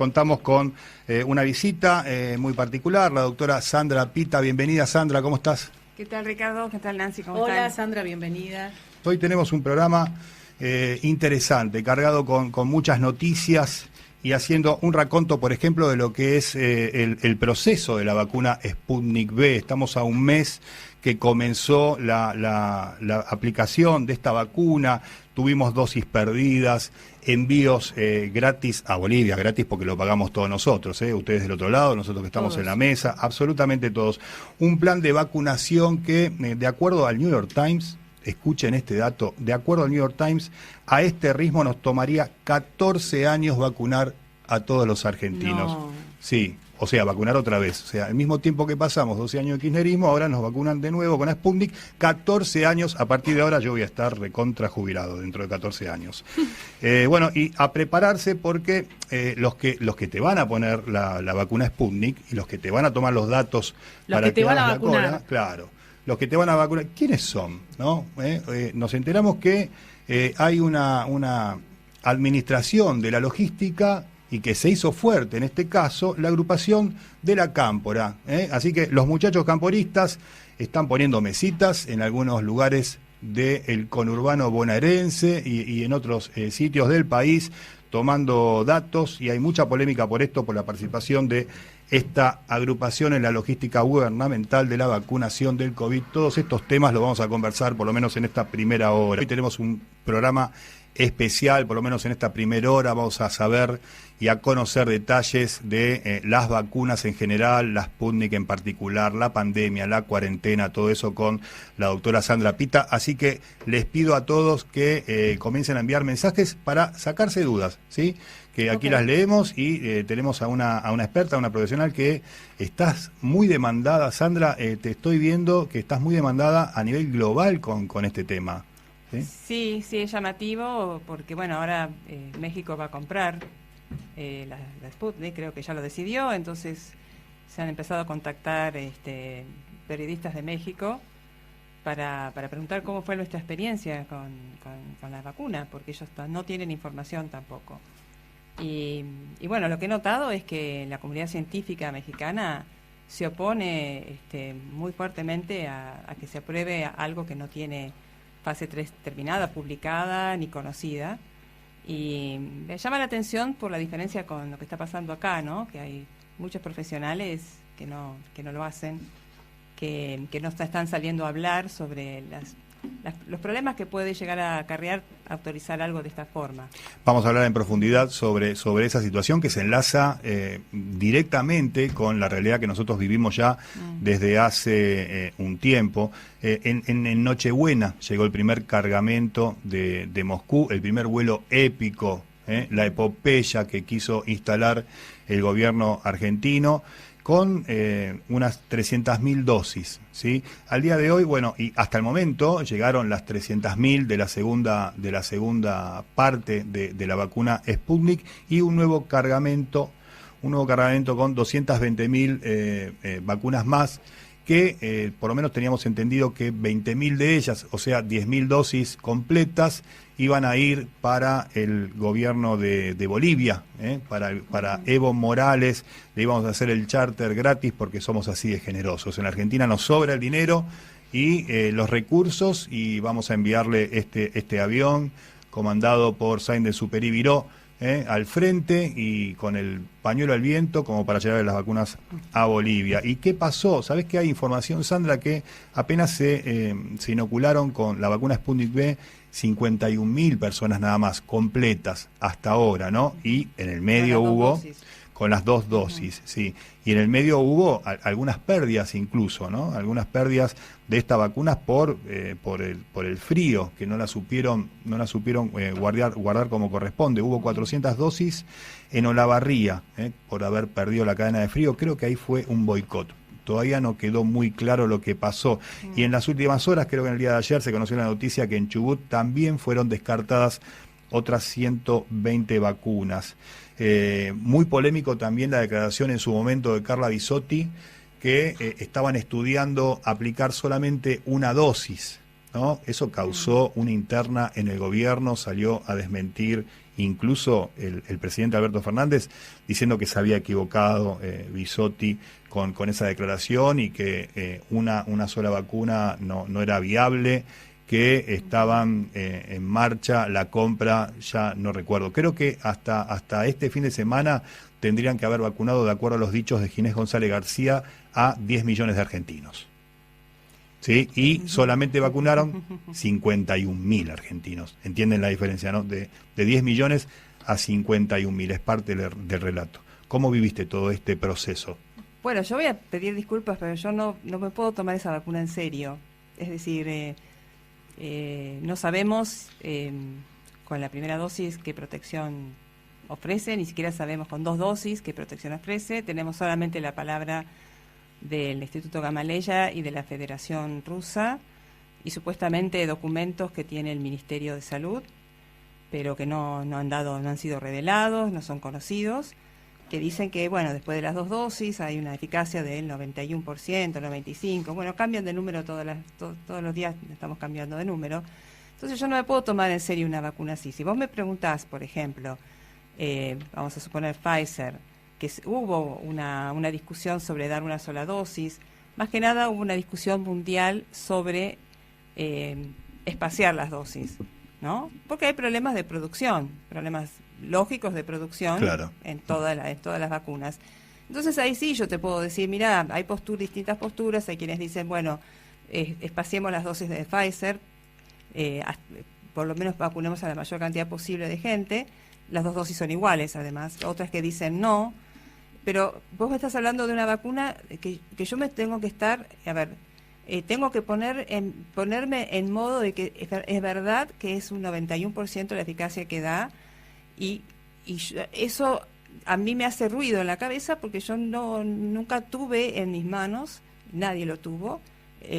Contamos con una visita muy particular, la doctora Sandra Pita. Bienvenida, Sandra, ¿cómo estás? ¿Qué tal, Ricardo? ¿Qué tal, Nancy? ¿Cómo Hola, están? Sandra, bienvenida. Hoy tenemos un programa interesante, cargado con muchas noticias y haciendo un raconto, por ejemplo, de lo que es el proceso de la vacuna Sputnik V. Estamos a un mes que comenzó la aplicación de esta vacuna, tuvimos dosis perdidas, envíos gratis a Bolivia, gratis porque lo pagamos todos nosotros, ustedes del otro lado, nosotros que estamos Todos. en la mesa, absolutamente todos. Un plan de vacunación que, de acuerdo al New York Times, escuchen este dato, de acuerdo al New York Times, a este ritmo nos tomaría 14 años vacunar a todos los argentinos. No. Sí, o sea, vacunar otra vez. O sea, al mismo tiempo que pasamos 12 años de kirchnerismo, ahora nos vacunan de nuevo con Sputnik. 14 años, a partir de ahora yo voy a estar recontra jubilado dentro de 14 años. Bueno, y a prepararse porque los que te van a poner la vacuna Sputnik y los que te van a tomar los datos Los para que te van a hagas la vacunar. cola, claro, los que te van a vacunar, ¿quiénes son? ¿No? Nos enteramos que hay una administración de la logística y que se hizo fuerte, en este caso, la agrupación de la Cámpora. Así que los muchachos camporistas están poniendo mesitas en algunos lugares del conurbano bonaerense y en otros sitios del país, tomando datos, y hay mucha polémica por esto, por la participación de esta agrupación en la logística gubernamental de la vacunación del COVID. Todos estos temas los vamos a conversar, por lo menos en esta primera hora. Hoy tenemos un programa especial, por lo menos en esta primera hora vamos a saber y a conocer detalles de las vacunas en general, la Sputnik en particular, la pandemia, la cuarentena, todo eso con la doctora Sandra Pita. Así que les pido a todos que comiencen a enviar mensajes para sacarse dudas, ¿sí? Que aquí las leemos y tenemos a una experta, a una profesional que estás muy demandada, Sandra, te estoy viendo que estás muy demandada a nivel global con este tema. Sí, es llamativo porque, bueno, ahora México va a comprar la Sputnik, creo que ya lo decidió, entonces se han empezado a contactar periodistas de México para preguntar cómo fue nuestra experiencia con la vacuna, porque ellos no tienen información tampoco. Y bueno, lo que he notado es que la comunidad científica mexicana se opone muy fuertemente a que se apruebe algo que no tiene fase 3 terminada, publicada, ni conocida. Y me llama la atención por la diferencia con lo que está pasando acá, ¿no? Que hay muchos profesionales que no lo hacen, que no están saliendo a hablar sobre los problemas que puede llegar a acarrear autorizar algo de esta forma. Vamos a hablar en profundidad sobre esa situación que se enlaza directamente con la realidad que nosotros vivimos ya desde hace un tiempo. En Nochebuena llegó el primer cargamento de Moscú, el primer vuelo épico, la epopeya que quiso instalar el gobierno argentino, con unas 300.000 dosis, ¿sí? Al día de hoy, bueno, y hasta el momento llegaron las 300.000 de la segunda parte de la vacuna Sputnik y un nuevo cargamento con 220.000 vacunas más, que por lo menos teníamos entendido que 20.000 de ellas, o sea, 10.000 dosis completas, iban a ir para el gobierno de Bolivia, para Evo Morales. Le íbamos a hacer el charter gratis porque somos así de generosos. En Argentina nos sobra el dinero y los recursos, y vamos a enviarle este avión comandado por Sáenz de Exupéry Viró al frente y con el pañuelo al viento como para llevar las vacunas a Bolivia. ¿Y qué pasó? ¿Sabés que hay información, Sandra, que apenas se inocularon con la vacuna Sputnik V 51.000 personas nada más, completas hasta ahora, ¿no? Y en el medio hubo, con las dos dosis, sí. Y en el medio hubo algunas pérdidas incluso, ¿no? Algunas pérdidas de estas vacunas por el frío, que no la supieron guardar como corresponde. Hubo 400 dosis en Olavarría, por haber perdido la cadena de frío. Creo que ahí fue un boicot. Todavía no quedó muy claro lo que pasó. Y en las últimas horas, creo que en el día de ayer, se conoció la noticia que en Chubut también fueron descartadas otras 120 vacunas. Muy polémico también la declaración en su momento de Carla Bisotti, que estaban estudiando aplicar solamente una dosis, ¿no? Eso causó una interna en el gobierno, salió a desmentir incluso el presidente Alberto Fernández diciendo que se había equivocado Bisotti con esa declaración y que una sola vacuna no era viable, que estaban en marcha la compra, ya no recuerdo, creo que hasta este fin de semana tendrían que haber vacunado, de acuerdo a los dichos de Ginés González García, a 10 millones de argentinos. ¿Sí? Y solamente vacunaron 51.000 argentinos. ¿Entienden la diferencia, no? De 10 millones a 51.000, es parte del relato. ¿Cómo viviste todo este proceso? Bueno, yo voy a pedir disculpas, pero yo no me puedo tomar esa vacuna en serio. Es decir, no sabemos con la primera dosis qué protección ofrece, ni siquiera sabemos con 2 dosis qué protección ofrece. Tenemos solamente la palabra del Instituto Gamaleya y de la Federación Rusa y supuestamente documentos que tiene el Ministerio de Salud, pero que no han sido revelados, no son conocidos, que dicen que, bueno, después de las 2 dosis hay una eficacia del 91%, 95%, bueno, cambian de número todos los días, estamos cambiando de número. Entonces yo no me puedo tomar en serio una vacuna así. Si vos me preguntás, por ejemplo, vamos a suponer Pfizer, que hubo una discusión sobre dar una sola dosis, más que nada hubo una discusión mundial sobre espaciar las dosis, ¿no? Porque hay problemas de producción, problemas lógicos de producción, claro, en todas las vacunas. Entonces ahí sí yo te puedo decir, mira, hay distintas posturas, hay quienes dicen, bueno, espaciemos las dosis de Pfizer, por lo menos vacunemos a la mayor cantidad posible de gente, las 2 dosis son iguales además, otras que dicen no. Pero vos me estás hablando de una vacuna que yo me tengo que estar, tengo que ponerme en modo de que es verdad que es un 91% la eficacia que da y eso a mí me hace ruido en la cabeza porque yo nunca tuve en mis manos, nadie lo tuvo,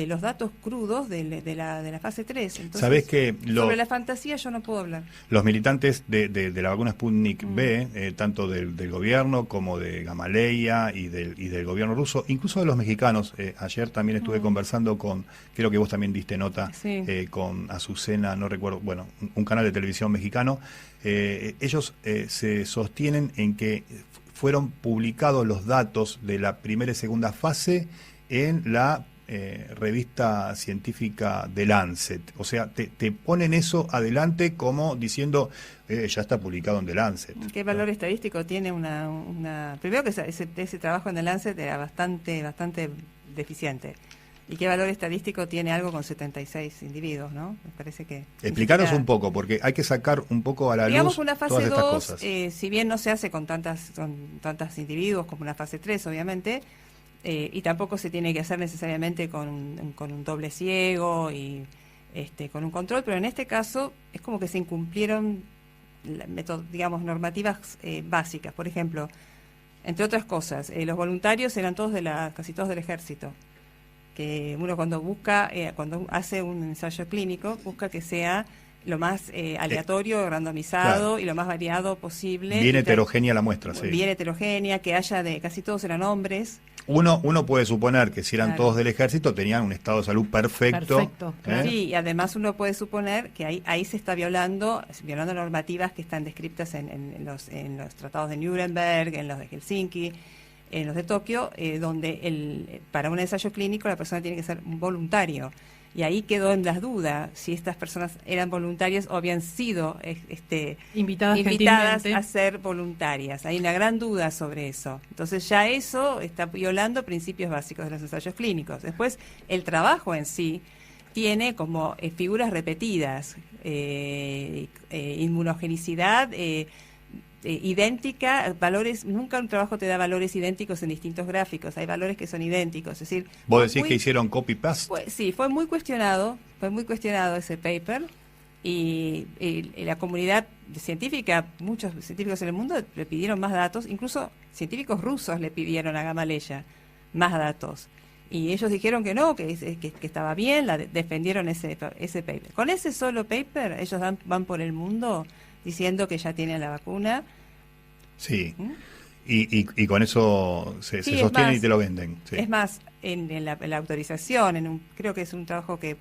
los datos crudos de la fase 3. Entonces, ¿sabés que sobre la fantasía yo no puedo hablar? Los militantes de la vacuna Sputnik V, tanto del gobierno como de Gamaleya y del gobierno ruso, incluso de los mexicanos, ayer también estuve conversando con, creo que vos también diste nota, sí, con Azucena, no recuerdo, bueno, un canal de televisión mexicano, ellos se sostienen en que fueron publicados los datos de la primera y segunda fase en la revista científica de Lancet, o sea, te ponen eso adelante como diciendo ya está publicado en The Lancet. ¿Qué valor estadístico tiene primero que ese trabajo en The Lancet era bastante deficiente? ¿Y qué valor estadístico tiene algo con 76 individuos, no? Me parece que... Explicaros un poco, porque hay que sacar un poco a la luz una fase todas estas 2, cosas. Si bien no se hace con tantos individuos como una fase 3, obviamente, y tampoco se tiene que hacer necesariamente con un doble ciego y con un control, pero en este caso es como que se incumplieron digamos normativas básicas. Por ejemplo, entre otras cosas, los voluntarios eran casi todos del ejército, que uno cuando hace un ensayo clínico busca que sea lo más aleatorio, randomizado, claro, y lo más variado posible. Bien heterogénea la muestra, sí. Bien heterogénea, que haya casi todos eran hombres. Uno puede suponer que si eran, claro, todos del ejército tenían un estado de salud perfecto. Claro. Sí, y además uno puede suponer que ahí se está violando normativas que están descritas en los tratados de Nuremberg, en los de Helsinki, en los de Tokio, donde para un ensayo clínico la persona tiene que ser un voluntario. Y ahí quedó en las dudas si estas personas eran voluntarias o habían sido invitadas a ser voluntarias. Hay una gran duda sobre eso. Entonces ya eso está violando principios básicos de los ensayos clínicos. Después, el trabajo en sí tiene como figuras repetidas, inmunogenicidad idéntica, valores, nunca un trabajo te da valores idénticos en distintos gráficos, hay valores que son idénticos, es decir... ¿Vos decís que hicieron copy-paste? Sí, fue muy cuestionado ese paper y la comunidad científica, muchos científicos en el mundo le pidieron más datos, incluso científicos rusos le pidieron a Gamaleya más datos. Y ellos dijeron que no, que estaba bien, defendieron ese paper. Con ese solo paper, ellos van por el mundo diciendo que ya tienen la vacuna. Sí, y con eso se sostienen y te lo venden. Sí. Es más, en la autorización, creo que es un trabajo que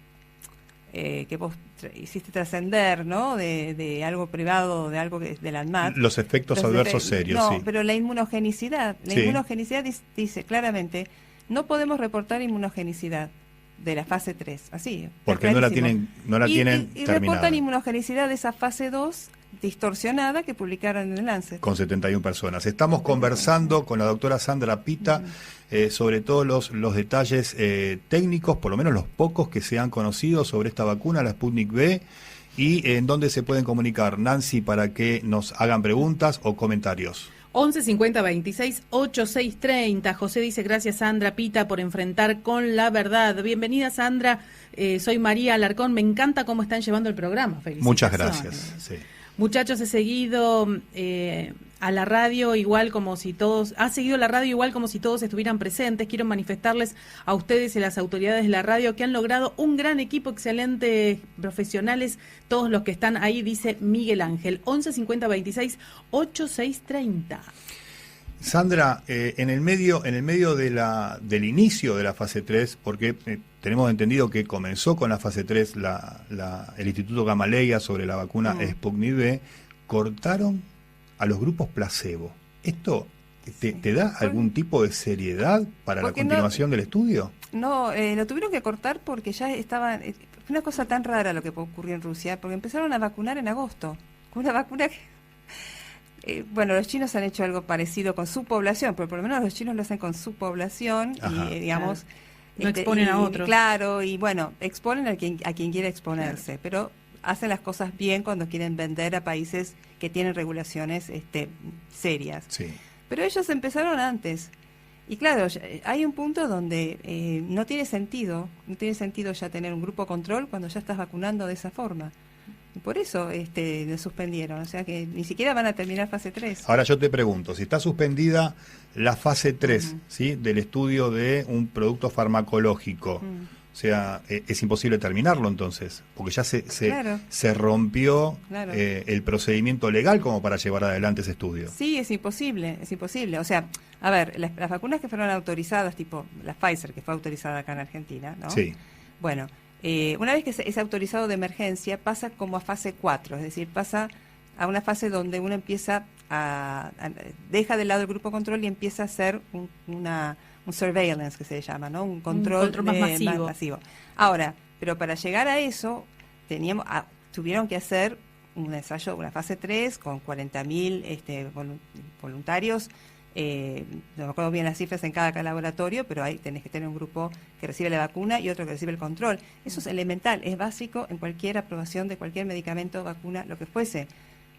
que vos hiciste trascender, ¿no? De algo privado, de algo de la ANMAT. Los efectos adversos serios, no, sí. pero la inmunogenicidad. La Sí. inmunogenicidad dice claramente, no podemos reportar inmunogenicidad de la fase 3, así. Porque no la tienen y terminada. reportan inmunogenicidad de esa fase 2 distorsionada que publicaron en el Lancet. Con 71 personas. Estamos conversando con la doctora Sandra Pita sobre todos los detalles técnicos, por lo menos los pocos que se han conocido sobre esta vacuna, la Sputnik V, y en dónde se pueden comunicar, Nancy, para que nos hagan preguntas o comentarios. 11 50 26 86 30. José dice: gracias, Sandra Pita, por enfrentar con la verdad. Bienvenida, Sandra. Soy María Alarcón. Me encanta cómo están llevando el programa. Felicitaciones. Muchas gracias. Sí. Muchachos, he seguido a la radio igual como si todos, ha seguido la radio igual como si todos estuvieran presentes. Quiero manifestarles a ustedes y a las autoridades de la radio que han logrado un gran equipo, excelentes profesionales, todos los que están ahí, dice Miguel Ángel. 11 50 26 86 30. Sandra, en el medio del inicio de la fase 3, porque tenemos entendido que comenzó con la fase 3 el Instituto Gamaleya sobre la vacuna Sputnik V, cortaron a los grupos placebo. ¿Esto te da algún tipo de seriedad para la continuación del estudio? No, lo tuvieron que cortar porque ya estaban... Fue una cosa tan rara lo que ocurrió en Rusia, porque empezaron a vacunar en agosto, con una vacuna que... bueno, los chinos han hecho algo parecido con su población, pero por lo menos los chinos lo hacen con su población. Ajá. Y, digamos... Claro. No exponen a otros. Claro, y bueno, exponen a quien quiere exponerse, pero hacen las cosas bien cuando quieren vender a países que tienen regulaciones serias. Sí. Pero ellos empezaron antes. Y claro, hay un punto donde no tiene sentido ya tener un grupo control cuando ya estás vacunando de esa forma. Y por eso lo suspendieron, o sea que ni siquiera van a terminar fase 3. Ahora yo te pregunto, si está suspendida la fase 3, ¿sí?, del estudio de un producto farmacológico, o sea, es imposible terminarlo entonces, porque ya Claro. se rompió Claro. el procedimiento legal como para llevar adelante ese estudio. Sí, es imposible. O sea, a ver, las vacunas que fueron autorizadas, tipo la Pfizer, que fue autorizada acá en Argentina, ¿no? Sí. Bueno, una vez que es autorizado de emergencia, pasa como a fase 4, es decir, pasa a una fase donde uno empieza deja de lado el grupo control y empieza a hacer un surveillance, que se llama, ¿no? Un control más masivo. Ahora, pero para llegar a eso, tuvieron que hacer un ensayo, una fase 3 con 40.000 voluntarios. No me acuerdo bien las cifras en cada laboratorio, pero ahí tenés que tener un grupo que recibe la vacuna y otro que recibe el control. Eso es elemental, es básico en cualquier aprobación de cualquier medicamento, vacuna, lo que fuese.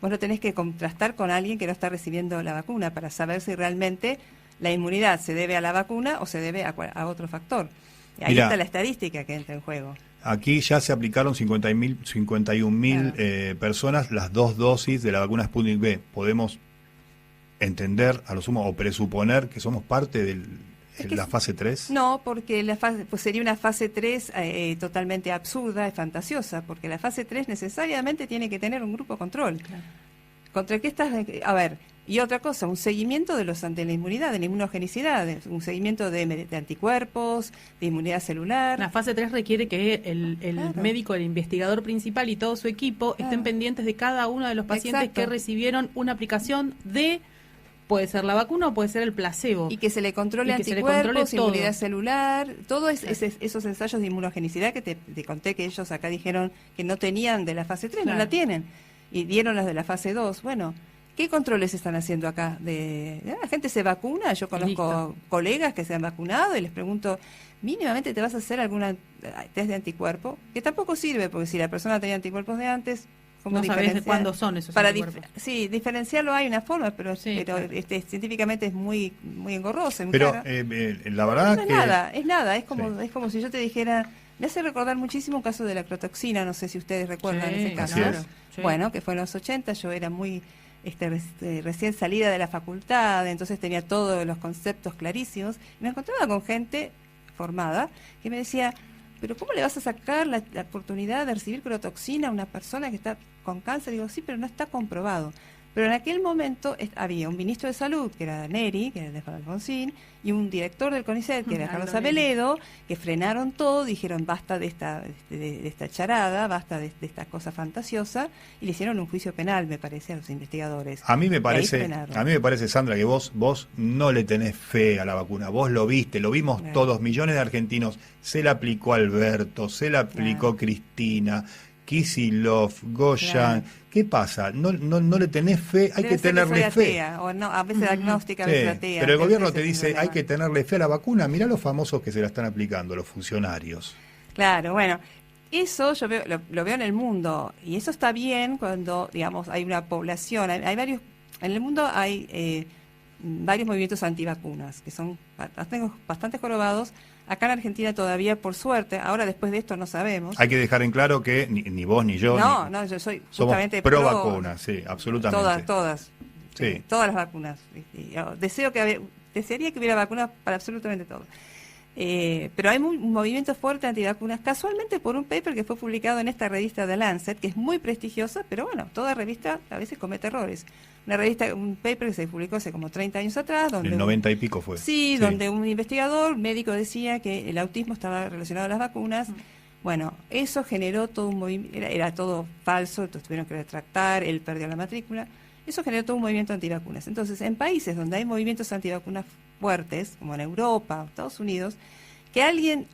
Vos lo tenés que contrastar con alguien que no está recibiendo la vacuna para saber si realmente la inmunidad se debe a la vacuna o se debe a otro factor. Y ahí está la estadística que entra en juego. Aquí ya se aplicaron 51.000 personas las 2 dosis de la vacuna Sputnik V. Podemos entender, a lo sumo, o presuponer que somos parte de la fase 3? No, porque pues sería una fase 3 totalmente absurda y fantasiosa, porque la fase 3 necesariamente tiene que tener un grupo control. Claro. ¿Contra qué estás? A ver, y otra cosa, un seguimiento de la inmunidad, de la inmunogenicidad, un seguimiento de anticuerpos, de inmunidad celular. La fase 3 requiere que el médico, el investigador principal y todo su equipo estén pendientes de cada uno de los pacientes que recibieron una aplicación de... Puede ser la vacuna o puede ser el placebo. Y que se le controle anticuerpos, inmunidad celular, todos esos ensayos de inmunogenicidad que te conté que ellos acá dijeron que no tenían de la fase 3, no la tienen. Y dieron las de la fase 2. Bueno, ¿qué controles están haciendo acá? La gente se vacuna, yo conozco colegas que se han vacunado y les pregunto, mínimamente te vas a hacer alguna test de anticuerpo, que tampoco sirve, porque si la persona tenía anticuerpos de antes... No sabes de cuándo son esos anticuerpos. Sí, diferenciarlo hay una forma, pero científicamente es muy muy engorroso. Pero la verdad no que... es nada, es como si yo te dijera... Me hace recordar muchísimo un caso de la crotoxina, no sé si ustedes recuerdan ese caso. Claro. Bueno, que fue en los 80, yo era muy recién salida de la facultad, entonces tenía todos los conceptos clarísimos, y me encontraba con gente formada que me decía... Pero ¿cómo le vas a sacar la oportunidad de recibir crotoxina a una persona que está con cáncer? Digo, sí, pero no está comprobado. Pero en aquel momento había un ministro de Salud, que era Neri, que era de Alfonsín, y un director del CONICET, que era Carlos Abeledo, que frenaron todo, dijeron basta de esta charada, basta de esta cosa fantasiosa, y le hicieron un juicio penal, me parece, a los investigadores. A mí me parece, Sandra, que vos no le tenés fe a la vacuna. Vos lo viste, lo vimos todos, millones de argentinos. Se la aplicó Alberto, se la aplicó Cristina, Kicillof, Goyan. ¿Qué pasa? ¿No le tenés fe? Hay que tenerle fe. O no, a veces agnóstica, a veces atea. Pero el gobierno te dice, hay que tenerle fe a la vacuna. Mirá los famosos que se la están aplicando, los funcionarios. Claro, bueno, eso yo lo veo en el mundo, y eso está bien cuando, digamos, hay una población, hay varios, en el mundo hay varios movimientos antivacunas, que son bastante jorobados. Acá en Argentina todavía, por suerte, ahora después de esto no sabemos. Hay que dejar en claro que ni vos ni yo No, yo soy justamente pro vacuna, sí, absolutamente. Todas las vacunas. Desearía que hubiera vacunas para absolutamente todo. Pero hay un movimiento fuerte antivacunas, casualmente por un paper que fue publicado en esta revista de Lancet, que es muy prestigiosa, pero bueno, toda revista a veces comete errores. Un paper que se publicó hace como 30 años atrás. Donde el 90 y pico fue. Sí, donde un investigador médico decía que el autismo estaba relacionado a las vacunas. Bueno, eso generó todo un movimiento, era todo falso, entonces tuvieron que retractar, él perdió la matrícula. Eso generó todo un movimiento antivacunas. Entonces, en países donde hay movimientos antivacunas fuertes, como en Europa o Estados Unidos, que alguien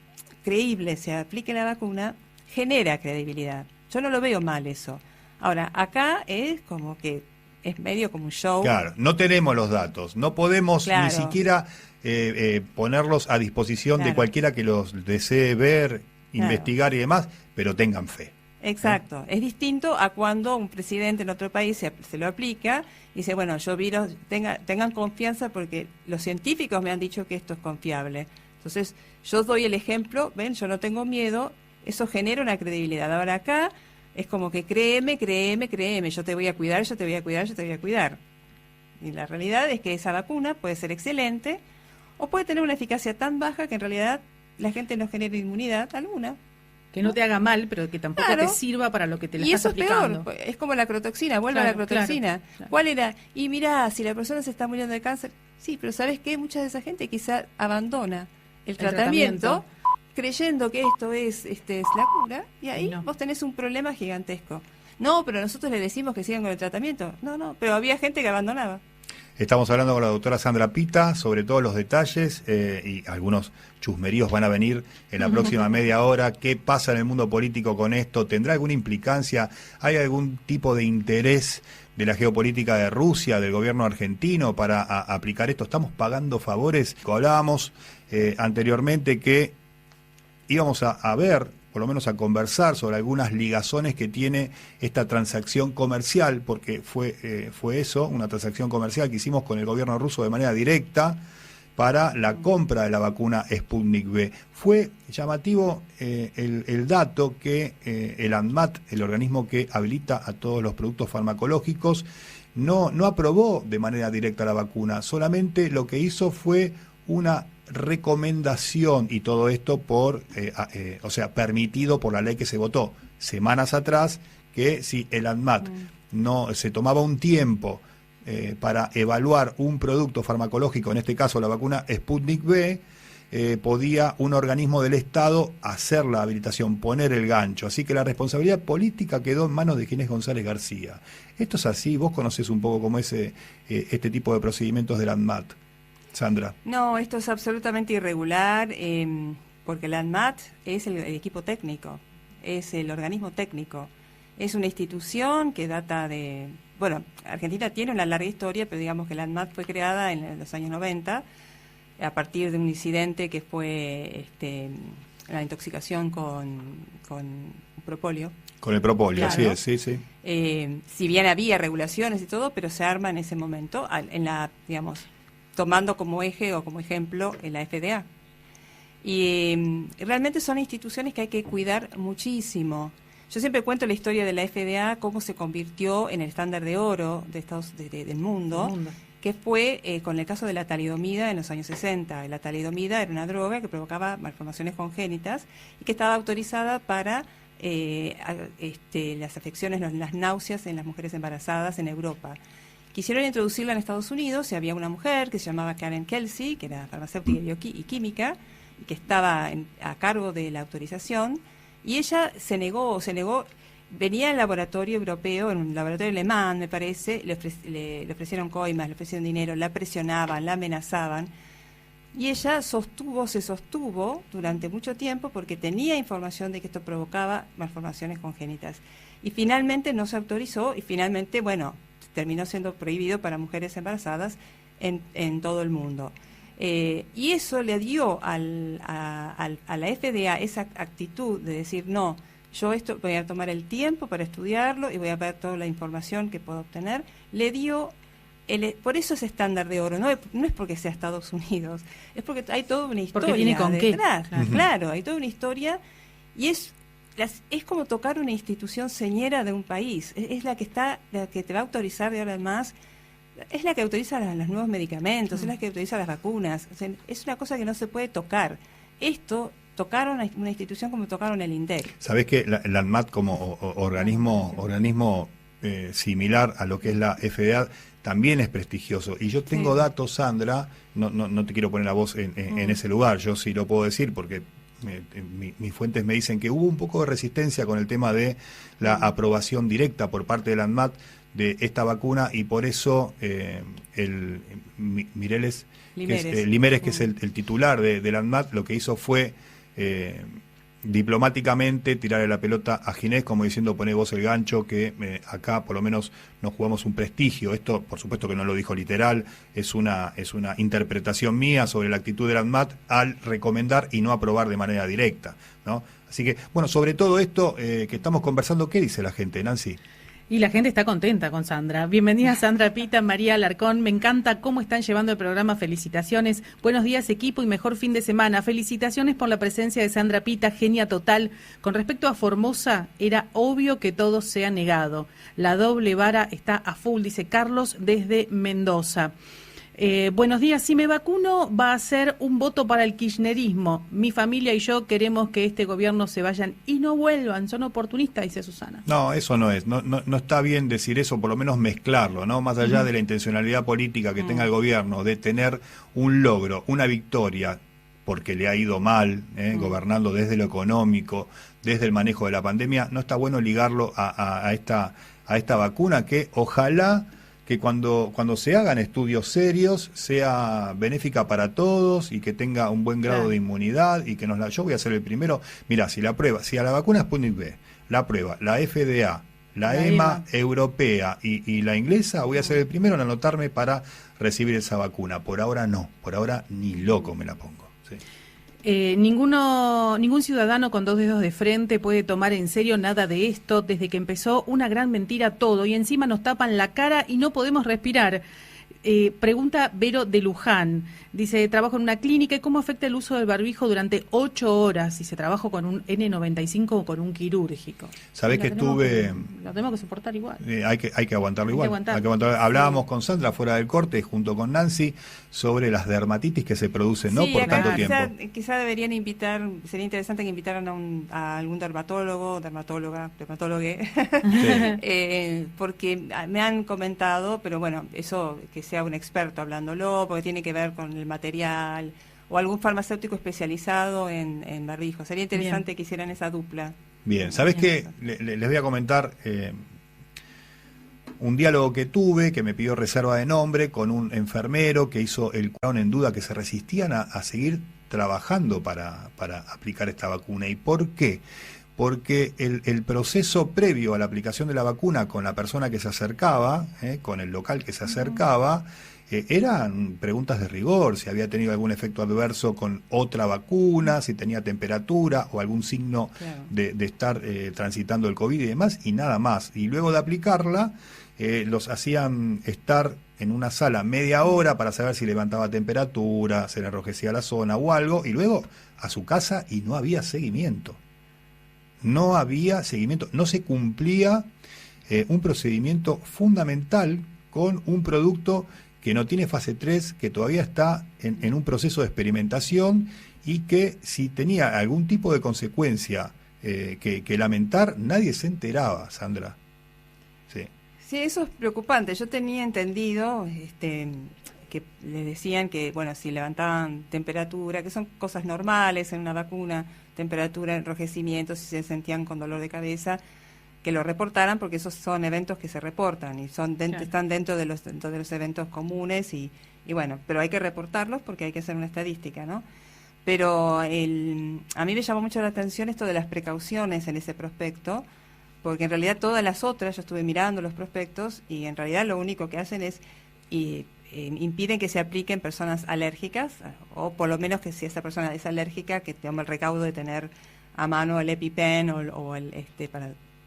creíble se aplique la vacuna, genera credibilidad. Yo no lo veo mal eso. Ahora, acá es como que es medio como un show. Claro, no tenemos los datos, no podemos ni siquiera ponerlos a disposición de cualquiera que los desee ver, investigar y demás, pero tengan fe. Exacto, es distinto a cuando un presidente en otro país se lo aplica y dice, bueno, tengan confianza porque los científicos me han dicho que esto es confiable. Entonces, yo doy el ejemplo, ven, yo no tengo miedo, eso genera una credibilidad. Ahora acá es como que créeme, yo te voy a cuidar, yo te voy a cuidar, yo te voy a cuidar. Y la realidad es que esa vacuna puede ser excelente o puede tener una eficacia tan baja que en realidad la gente no genere inmunidad alguna. Que no te haga mal, pero que tampoco te sirva para lo que te la estás aplicando. Y eso es peor, es como la crotoxina, vuelve a la crotoxina. Claro. ¿Cuál era? Y mirá, si la persona se está muriendo de cáncer, sí, pero ¿sabes qué? Mucha de esa gente quizá abandona el tratamiento creyendo que esto es la cura, y ahí vos tenés un problema gigantesco. No, pero nosotros le decimos que sigan con el tratamiento. No, pero había gente que abandonaba. Estamos hablando con la doctora Sandra Pita sobre todos los detalles y algunos chusmeríos van a venir en la próxima media hora. ¿Qué pasa en el mundo político con esto? ¿Tendrá alguna implicancia? ¿Hay algún tipo de interés de la geopolítica de Rusia, del gobierno argentino para aplicar esto? ¿Estamos pagando favores? Hablábamos anteriormente que íbamos a ver, por lo menos a conversar sobre algunas ligazones que tiene esta transacción comercial, porque fue eso, una transacción comercial que hicimos con el gobierno ruso de manera directa para la compra de la vacuna Sputnik V. Fue llamativo el dato que el ANMAT, el organismo que habilita a todos los productos farmacológicos, no aprobó de manera directa la vacuna, solamente lo que hizo fue una recomendación, y todo esto permitido por la ley que se votó semanas atrás, que si el ANMAT no se tomaba un tiempo para evaluar un producto farmacológico, en este caso la vacuna Sputnik V, podía un organismo del Estado hacer la habilitación, poner el gancho. Así que la responsabilidad política quedó en manos de Ginés González García. Esto es así, vos conocés un poco cómo es este tipo de procedimientos del ANMAT, Sandra. No, esto es absolutamente irregular, porque el ANMAT es el equipo técnico, es el organismo técnico, es una institución que data de... Bueno, Argentina tiene una larga historia, pero digamos que el ANMAT fue creada en los años 90, a partir de un incidente que fue la intoxicación con propóleo. Con el propóleo, claro. Así es, sí. Si bien había regulaciones y todo, pero se arma en ese momento, tomando como eje o como ejemplo la FDA. Y realmente son instituciones que hay que cuidar muchísimo. Yo siempre cuento la historia de la FDA, cómo se convirtió en el estándar de oro del mundo, que fue con el caso de la talidomida en los años 60. La talidomida era una droga que provocaba malformaciones congénitas y que estaba autorizada para las afecciones, las náuseas en las mujeres embarazadas en Europa. quisieron introducirla en Estados Unidos y había una mujer que se llamaba Karen Kelsey, que era farmacéutica y química, y que estaba a cargo de la autorización, y ella se negó, venía al laboratorio europeo, en un laboratorio alemán, me parece, le ofrecieron coimas, le ofrecieron dinero, la presionaban, la amenazaban, y ella se sostuvo durante mucho tiempo porque tenía información de que esto provocaba malformaciones congénitas. Y finalmente no se autorizó y finalmente, bueno, terminó siendo prohibido para mujeres embarazadas en todo el mundo. Y eso le dio a la FDA esa actitud de decir, no, yo esto voy a tomar el tiempo para estudiarlo y voy a ver toda la información que puedo obtener. Le dio, por eso es estándar de oro, no es porque sea Estados Unidos, es porque hay toda una historia. Porque tiene con detrás, qué. Claro, hay toda una historia y es como tocar una institución señera de un país. Es la que te va a autorizar de ahora en más. Es la que autoriza los nuevos medicamentos, es la que autoriza las vacunas. O sea, es una cosa que no se puede tocar. Esto tocaron una institución como tocaron el INDEC. ¿Sabés que la ANMAT como organismo similar a lo que es la FDA también es prestigioso? Y yo tengo datos, Sandra, no te quiero poner la voz en ese lugar, yo sí lo puedo decir porque mis fuentes me dicen que hubo un poco de resistencia con el tema de la aprobación directa por parte de la ANMAT de esta vacuna y por eso Limeres, que es el titular de la ANMAT, lo que hizo fue diplomáticamente tirarle la pelota a Ginés como diciendo poné vos el gancho que acá por lo menos nos jugamos un prestigio. Esto por supuesto que no lo dijo literal, es una interpretación mía sobre la actitud de la ANMAT al recomendar y no aprobar de manera directa, ¿no? Así que bueno, sobre todo esto que estamos conversando, ¿qué dice la gente, Nancy? Y la gente está contenta con Sandra. Bienvenida Sandra Pita, María Alarcón. Me encanta cómo están llevando el programa. Felicitaciones. Buenos días equipo y mejor fin de semana. Felicitaciones por la presencia de Sandra Pita, genia total. Con respecto a Formosa, era obvio que todo se ha negado. La doble vara está a full, dice Carlos desde Mendoza. Buenos días, si me vacuno va a ser un voto para el kirchnerismo. Mi familia y yo queremos que este gobierno se vayan y no vuelvan, son oportunistas, dice Susana. No, eso no es, no está bien decir eso, por lo menos mezclarlo, ¿no? Más allá de la intencionalidad política que tenga el gobierno de tener un logro, una victoria, porque le ha ido mal, gobernando desde lo económico, desde el manejo de la pandemia, no está bueno ligarlo a esta vacuna que ojalá que cuando se hagan estudios serios sea benéfica para todos y que tenga un buen grado de inmunidad y que yo voy a ser el primero. Mira, si a la vacuna Sputnik V la prueba la FDA, la EMA europea y la inglesa, voy a ser el primero en anotarme para recibir esa vacuna. Por ahora no, por ahora ni loco me la pongo. ¿Sí? Ningún ciudadano con dos dedos de frente puede tomar en serio nada de esto. Desde que empezó una gran mentira todo y encima nos tapan la cara y no podemos respirar. Pregunta Vero de Luján. Dice, trabajo en una clínica y ¿cómo afecta el uso del barbijo durante 8 horas si se trabaja con un N95 o con un quirúrgico? Sabés que lo tenemos que soportar igual. Hay que aguantarlo igual. Hablábamos con Sandra fuera del corte junto con Nancy sobre las dermatitis que se producen, ¿no? Por tanto tiempo. Quizá deberían invitar, sería interesante que invitaran a algún dermatólogo, dermatólogue, porque me han comentado, pero bueno, eso que sea un experto hablándolo, porque tiene que ver con el material o algún farmacéutico especializado en barbijo. Sería interesante que hicieran esa dupla. Bien, ¿sabés qué? Les voy a comentar un diálogo que tuve, que me pidió reserva de nombre, con un enfermero que hizo el cuadro en duda, que se resistían a seguir trabajando para aplicar esta vacuna. ¿Y por qué? Porque el proceso previo a la aplicación de la vacuna con la persona que se acercaba, con el local que se acercaba, eran preguntas de rigor, si había tenido algún efecto adverso con otra vacuna, si tenía temperatura o algún signo de estar transitando el COVID y demás, y nada más. Y luego de aplicarla, los hacían estar en una sala media hora para saber si levantaba temperatura, se le enrojecía la zona o algo, y luego a su casa y no había seguimiento. No había seguimiento, no se cumplía un procedimiento fundamental con un producto que no tiene fase 3, que todavía está en un proceso de experimentación y que si tenía algún tipo de consecuencia que lamentar, nadie se enteraba, Sandra. Sí. Sí, eso es preocupante. Yo tenía entendido que les decían que, bueno, si levantaban temperatura, que son cosas normales en una vacuna, temperatura, enrojecimiento, si se sentían con dolor de cabeza, que lo reportaran, porque esos son eventos que se reportan y son están dentro de los eventos comunes y bueno, pero hay que reportarlos porque hay que hacer una estadística, ¿no? Pero a mí me llamó mucho la atención esto de las precauciones en ese prospecto, porque en realidad todas las otras, yo estuve mirando los prospectos y en realidad lo único que hacen es impiden que se apliquen personas alérgicas, o por lo menos que si esa persona es alérgica, que tome el recaudo de tener a mano el EpiPen o el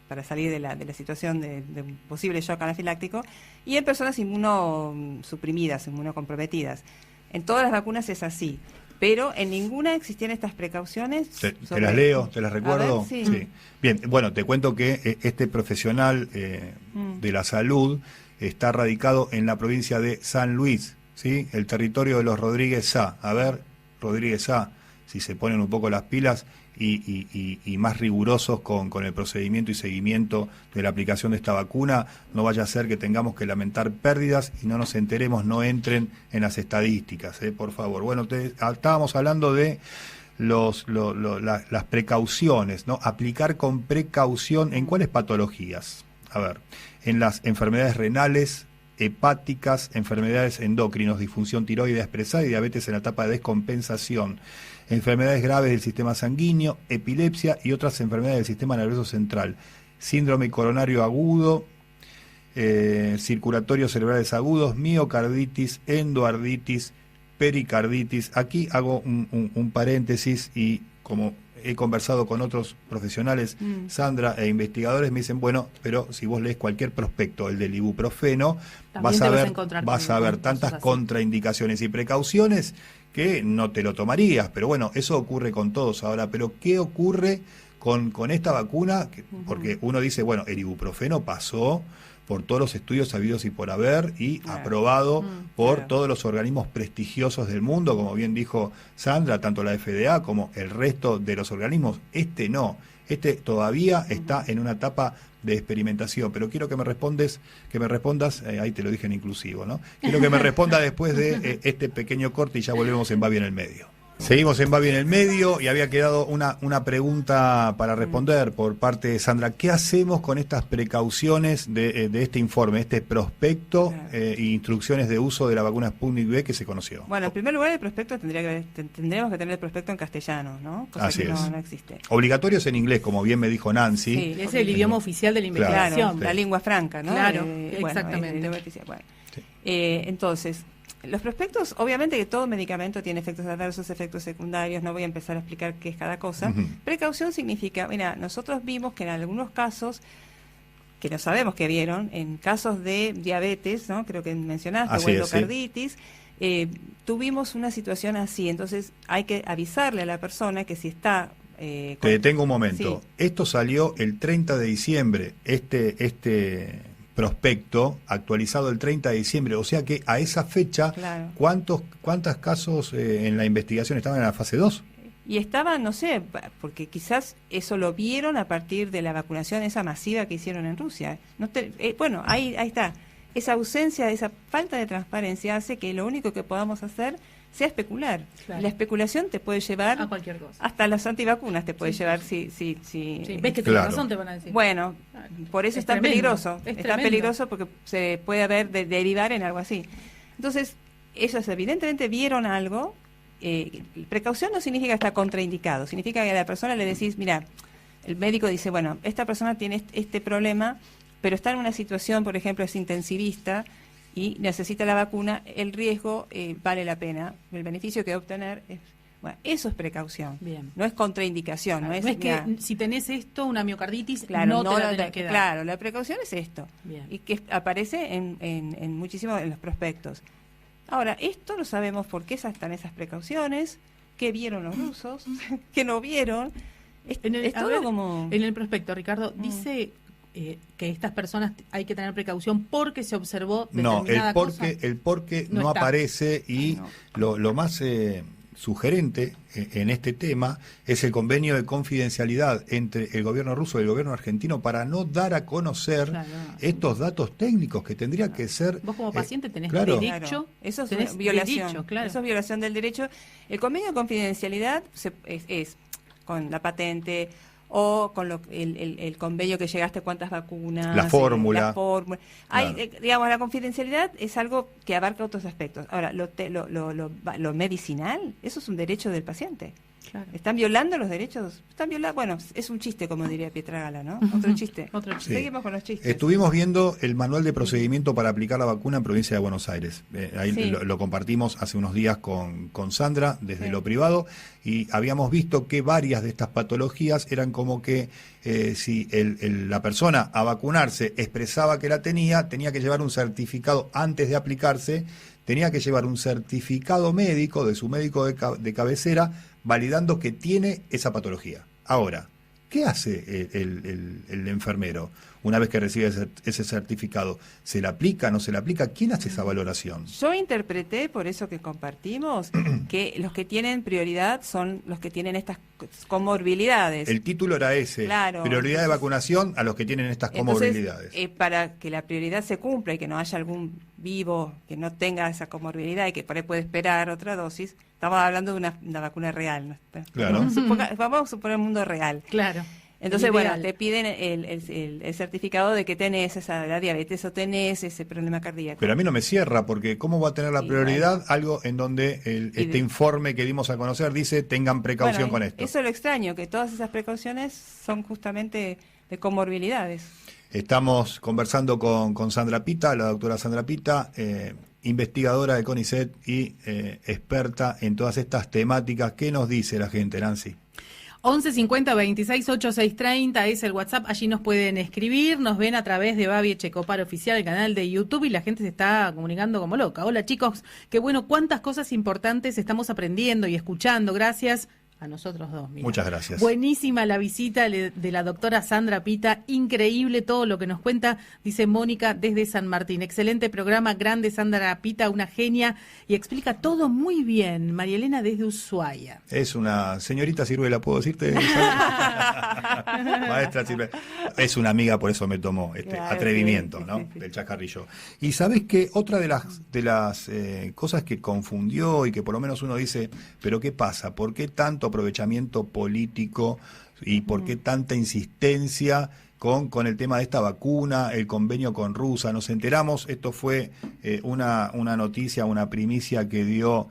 para salir de la situación de un posible shock anafiláctico, y en personas inmunosuprimidas, inmunocomprometidas. En todas las vacunas es así, pero en ninguna existían estas precauciones. Te las leo, te las recuerdo. Ver, sí. Sí. Bien, bueno, te cuento que este profesional de la salud está radicado en la provincia de San Luis, ¿sí? El territorio de los Rodríguez Sá. A ver, Rodríguez Sá, si se ponen un poco las pilas y más rigurosos con el procedimiento y seguimiento de la aplicación de esta vacuna, no vaya a ser que tengamos que lamentar pérdidas y no nos enteremos, no entren en las estadísticas, por favor. Bueno, estábamos hablando de las precauciones, ¿no? Aplicar con precaución, ¿en cuáles patologías? A ver, en las enfermedades renales, hepáticas, enfermedades endocrinos, disfunción tiroidea expresada y diabetes en la etapa de descompensación, enfermedades graves del sistema sanguíneo, epilepsia y otras enfermedades del sistema nervioso central, síndrome coronario agudo, circulatorios cerebrales agudos, miocarditis, endoarditis, pericarditis. Aquí hago un paréntesis y como he conversado con otros profesionales, Sandra, e investigadores, me dicen, bueno, pero si vos lees cualquier prospecto, el del ibuprofeno, vas a ver tantas contraindicaciones y precauciones que no te lo tomarías, pero bueno, eso ocurre con todos ahora. Pero ¿qué ocurre con esta vacuna? Porque uno dice, bueno, el ibuprofeno pasó por todos los estudios habidos y por haber y aprobado por todos los organismos prestigiosos del mundo, como bien dijo Sandra, tanto la FDA como el resto de los organismos. Este no, este todavía está en una etapa de experimentación, pero quiero que me respondas, ahí te lo dije en inclusivo, ¿no? Quiero que me responda después de este pequeño corte y ya volvemos en Babi en el Medio. Seguimos en Babi en el Medio y había quedado una pregunta para responder por parte de Sandra. ¿Qué hacemos con estas precauciones de este informe, este prospecto e instrucciones de uso de la vacuna Sputnik V que se conoció? Bueno, en primer lugar, el prospecto tendríamos que tener el prospecto en castellano, ¿no? Cosa Así que es. No existe. Obligatorios en inglés, como bien me dijo Nancy. Sí, es el idioma oficial de la investigación. Claro, la lengua franca, ¿no? Claro, exactamente. Bueno, entonces, los prospectos, obviamente que todo medicamento tiene efectos adversos, efectos secundarios, no voy a empezar a explicar qué es cada cosa. Precaución significa, mira, nosotros vimos que en algunos casos, que no sabemos que vieron, en casos de diabetes, ¿no? Creo que mencionaste, o endocarditis, tuvimos una situación así, entonces hay que avisarle a la persona que si está... Te detengo un momento. Sí. Esto salió el 30 de diciembre, este prospecto actualizado el 30 de diciembre, o sea que a esa fecha, ¿cuántos casos en la investigación estaban en la fase 2? Y estaban, no sé, porque quizás eso lo vieron a partir de la vacunación esa masiva que hicieron en Rusia. Bueno, ahí está. Esa ausencia, esa falta de transparencia hace que lo único que podamos hacer sea especular. Claro. La especulación te puede llevar a cualquier cosa. Hasta las antivacunas te puede llevar si ves que tienes razón, te van a decir. Bueno, por eso es tan peligroso. Es tan peligroso porque se puede derivar en algo así. Entonces, ellos evidentemente vieron algo. Precaución no significa que está contraindicado, significa que a la persona le decís, mira, el médico dice, bueno, esta persona tiene este problema, pero está en una situación, por ejemplo, es intensivista y necesita la vacuna, el riesgo vale la pena, el beneficio que va a obtener es... Bueno, eso es precaución. Bien. No es contraindicación. Claro, no es que si tenés esto, una miocarditis, claro, no te la tenés que dar. Claro, la precaución es esto. Bien. Y que aparece en muchísimos en los prospectos. Ahora, esto lo sabemos por qué están esas precauciones, qué vieron los rusos, qué no vieron. Es todo como... En el prospecto, Ricardo, dice... que estas personas hay que tener precaución porque se observó determinada cosa. El porque no aparece y lo más sugerente en este tema es el convenio de confidencialidad entre el gobierno ruso y el gobierno argentino para no dar a conocer estos datos técnicos que tendría que ser... Vos como paciente tenés Claro, derecho. eso es tenés una violación. Derecho, claro. Eso es violación del derecho. El convenio de confidencialidad es con la patente o con el convenio que llegaste, cuántas vacunas, la fórmula. Hay, Claro. digamos, la confidencialidad es algo que abarca otros aspectos. Ahora, lo medicinal, eso es un derecho del paciente. Claro. ¿Están violando los derechos? Están violando, bueno, es un chiste, como diría Pietra Gala, ¿no? Otro chiste. Otro chiste. Seguimos con los chistes. Estuvimos viendo el manual de procedimiento para aplicar la vacuna en provincia de Buenos Aires. Ahí Sí. lo compartimos hace unos días con Sandra desde Sí. lo privado y habíamos visto que varias de estas patologías eran como que si la persona a vacunarse expresaba que la tenía que llevar un certificado antes de aplicarse, tenía que llevar un certificado médico de su médico de cabecera validando que tiene esa patología. Ahora, ¿qué hace el enfermero una vez que recibe ese certificado? ¿Se le aplica, no se le aplica? ¿Quién hace esa valoración? Yo interpreté, por eso que compartimos, que los que tienen prioridad son los que tienen estas comorbilidades. El título era ese, Claro, prioridad de entonces, vacunación a los que tienen estas Entonces, comorbilidades. para que la prioridad se cumpla y que no haya algún vivo que no tenga esa comorbilidad y que por ahí puede esperar otra dosis, estamos hablando de una vacuna real, ¿no? Claro. Vamos a suponer un mundo real. Claro. Entonces, El bueno, ideal. te piden el certificado de que tenés la diabetes o tenés ese problema cardíaco. Pero a mí no me cierra, porque ¿cómo va a tener la Y prioridad bueno. algo en donde este de- informe que dimos a conocer dice tengan precaución Bueno, con esto? Eso es lo extraño, que todas esas precauciones son justamente de comorbilidades. Estamos conversando con Sandra Pita, la doctora Sandra Pita, investigadora de CONICET y experta en todas estas temáticas. ¿Qué nos dice la gente, Nancy? 11 50 26 86 30 es el WhatsApp, allí nos pueden escribir, nos ven a través de Babi Echecopar Oficial, el canal de YouTube, y la gente se está comunicando como loca. Hola chicos, qué bueno, cuántas cosas importantes estamos aprendiendo y escuchando, gracias a nosotros dos. Mira. Muchas gracias. Buenísima la visita de la doctora Sandra Pita, increíble todo lo que nos cuenta, dice Mónica desde San Martín. Excelente programa, grande Sandra Pita, una genia, y explica todo muy bien. María Elena desde Ushuaia. Es una señorita Ciruela, ¿puedo decirte? Maestra Ciruela. Es una amiga, por eso me tomó Claro, atrevimiento, sí, ¿no? sí, sí. Del chascarrillo. Y sabés que otra de las cosas que confundió y que por lo menos uno dice, pero ¿qué pasa? ¿Por qué tanto aprovechamiento político y por qué tanta insistencia con el tema de esta vacuna, el convenio con Rusia? Nos enteramos, esto fue una noticia, una primicia que dio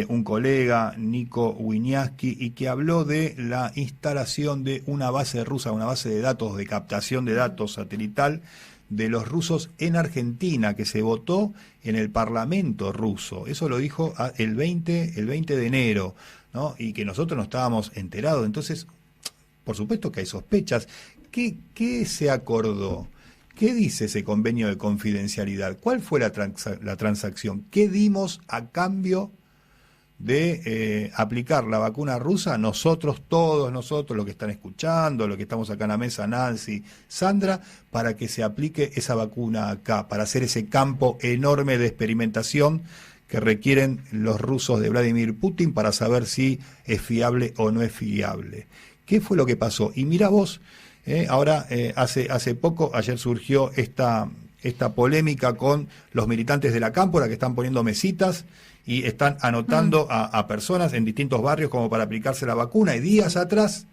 un colega, Nico Winiaski, y que habló de la instalación de una base rusa, una base de datos, de captación de datos satelital de los rusos en Argentina, que se votó en el Parlamento ruso. Eso lo dijo el 20 de enero, ¿no? Y que nosotros no estábamos enterados. Entonces, por supuesto que hay sospechas. ¿Qué se acordó? ¿Qué dice ese convenio de confidencialidad? ¿Cuál fue la transacción? ¿Qué dimos a cambio de aplicar la vacuna rusa? Nosotros, todos nosotros, los que están escuchando, los que estamos acá en la mesa, Nancy, Sandra, para que se aplique esa vacuna acá, para hacer ese campo enorme de experimentación que requieren los rusos de Vladimir Putin para saber si es fiable o no es fiable. ¿Qué fue lo que pasó? Y mira vos, ahora hace poco, ayer surgió esta polémica con los militantes de la Cámpora que están poniendo mesitas y están anotando a personas en distintos barrios como para aplicarse la vacuna. Y días atrás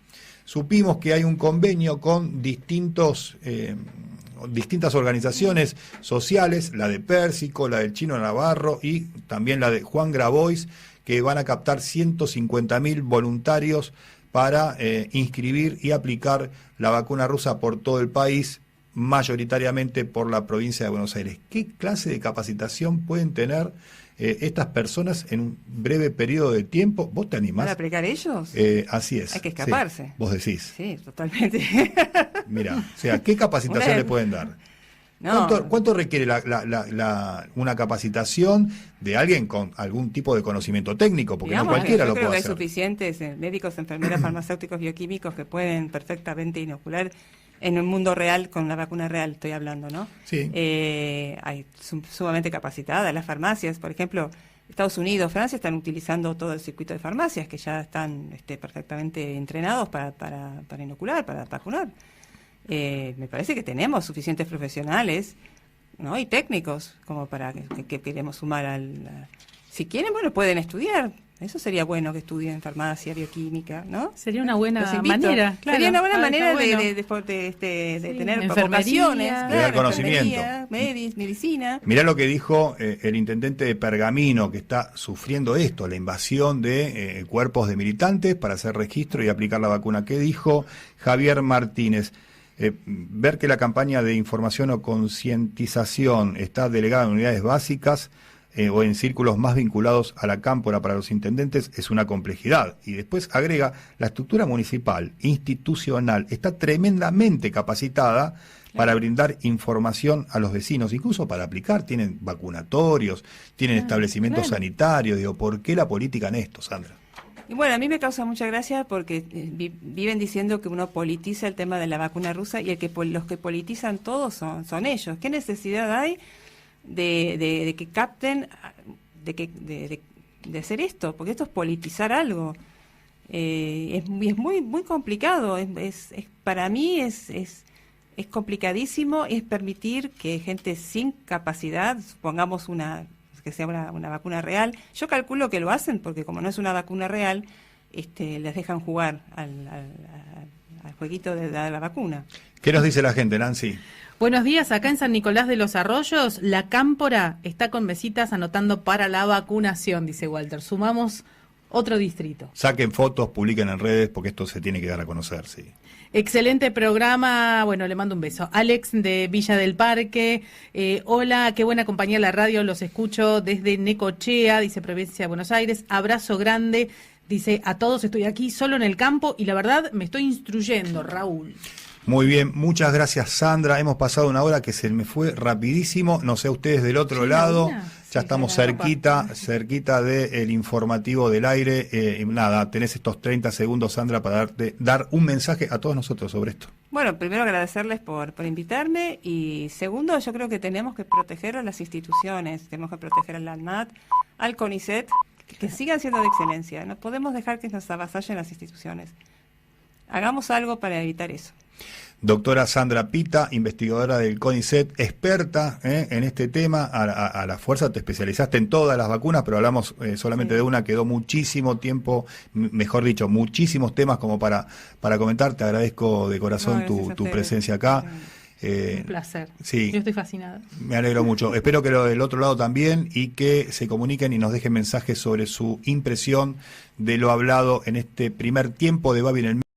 supimos que hay un convenio con distintas organizaciones sociales, la de Pérsico, la del Chino Navarro y también la de Juan Grabois, que van a captar 150.000 voluntarios para inscribir y aplicar la vacuna rusa por todo el país, mayoritariamente por la provincia de Buenos Aires. ¿Qué clase de capacitación pueden tener estas personas en un breve periodo de tiempo? ¿Vos te animás? ¿Van a aplicar ellos? Así es. Hay que escaparse. Sí, vos decís. Sí, totalmente. Mira, o sea, ¿qué capacitación le pueden dar? No. ¿Cuánto requiere una capacitación de alguien con algún tipo de conocimiento técnico? Porque Digamos, no cualquiera yo lo creo puede que hacer. hay suficientes médicos, enfermeras, farmacéuticos, bioquímicos que pueden perfectamente inocular en el mundo real, con la vacuna real estoy hablando, ¿no? Sí. Hay sumamente capacitadas las farmacias, por ejemplo, Estados Unidos, Francia están utilizando todo el circuito de farmacias que ya están perfectamente entrenados para inocular, para vacunar. Me parece que tenemos suficientes profesionales, ¿no? Y técnicos como para que queremos sumar si quieren, bueno, pueden estudiar. Eso sería bueno, que estudien farmacia, bioquímica, ¿no? Sería una buena manera. Claro. Sería una buena manera bueno. de tener enfermería, vocaciones, de dar conocimiento. Medicina. Mirá lo que dijo el intendente de Pergamino, que está sufriendo esto, la invasión de cuerpos de militantes para hacer registro y aplicar la vacuna. ¿Qué dijo Javier Martínez? Ver que la campaña de información o concientización está delegada en unidades básicas o en círculos más vinculados a la cámpora para los intendentes es una complejidad. Y después agrega, la estructura municipal, institucional, está tremendamente capacitada para brindar información a los vecinos, incluso para aplicar. Tienen vacunatorios, tienen establecimientos sanitarios. Digo, ¿por qué la política en esto, Sandra? Y bueno, a mí me causa mucha gracia porque viven diciendo que uno politiza el tema de la vacuna rusa y los que politizan todos son ellos. ¿Qué necesidad hay de que capten, de hacer esto? Porque esto es politizar algo. Es muy complicado. Para mí es complicadísimo. Es permitir que gente sin capacidad, supongamos que sea una vacuna real. Yo calculo que lo hacen porque como no es una vacuna real, les dejan jugar al jueguito de la vacuna. ¿Qué nos dice la gente, Nancy? Buenos días, acá en San Nicolás de los Arroyos, la cámpora está con mesitas anotando para la vacunación, dice Walter. Sumamos otro distrito. Saquen fotos, publiquen en redes, porque esto se tiene que dar a conocer, sí. Excelente programa, bueno, le mando un beso. Alex de Villa del Parque, hola, qué buena compañía la radio, los escucho desde Necochea, dice Provincia de Buenos Aires, abrazo grande, dice a todos, estoy aquí solo en el campo y la verdad me estoy instruyendo, Raúl. Muy bien, muchas gracias, Sandra. Hemos pasado una hora que se me fue rapidísimo. No sé ustedes del otro lado. Ya estamos cerquita del informativo del aire. Nada, tenés estos 30 segundos, Sandra, para dar un mensaje a todos nosotros sobre esto. Bueno, primero agradecerles por invitarme y segundo, yo creo que tenemos que proteger a las instituciones, tenemos que proteger al ANMAT, al CONICET, que sigan siendo de excelencia. No podemos dejar que nos avasallen las instituciones. Hagamos algo para evitar eso. Doctora Sandra Pita, investigadora del CONICET, experta en este tema. A la fuerza te especializaste en todas las vacunas, pero hablamos solamente de una. Quedó muchísimo tiempo, mejor dicho, muchísimos temas como para comentar. Te agradezco de corazón tu presencia acá. Un placer. Sí, yo estoy fascinada. Me alegro mucho. Espero que lo del otro lado también y que se comuniquen y nos dejen mensajes sobre su impresión de lo hablado en este primer tiempo de Babi en el